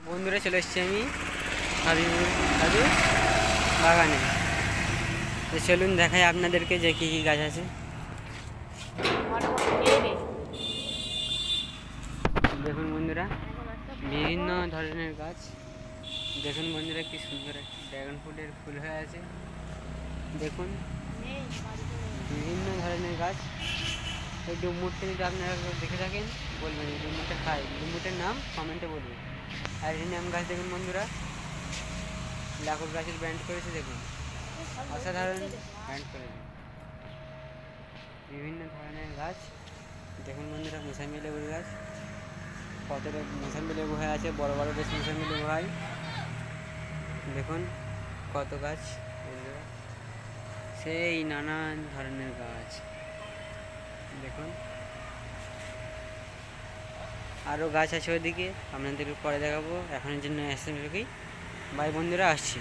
বন্ধুরা চলে এসেছি আমি হাবিবুর দাদু বাগানে। তো চলুন দেখাই আপনাদেরকে যে কী কী গাছ আছে। দেখুন বন্ধুরা, বিভিন্ন ধরনের গাছ। দেখুন বন্ধুরা, কি সুন্দর একটি ড্রাগন ফ্রুটের ফুল হয়ে আছে। দেখুন বিভিন্ন ধরনের গাছ। এই ডুমুরটা যদি আপনারা দেখে থাকেন বলবেন এই ডুমুরটা খায়, ডুমুরটার নাম কমেন্টে বলবেন। আর নিম গাছ দেখুন বন্ধুরা, লাকুর গাছের ব্যান্ড করেছে, দেখুন অসাধারণ ব্যান্ড করেছে। বিভিন্ন ধরনের গাছ দেখুন বন্ধুরা, মোসাম্বি লেবুর গাছ, কতটা মোসাম্বি লেবু হয়ে আছে, বড় বড় বেশ মোসাম্বি লেবু হয়। দেখুন কত গাছ বন্ধুরা, সেই নানান ধরনের গাছ। দেখুন আরও গাছ আছে ওইদিকে, আপনাদেরকে পরে দেখাবো। এখনের জন্য এসে বাই বন্ধুরা, আসছি।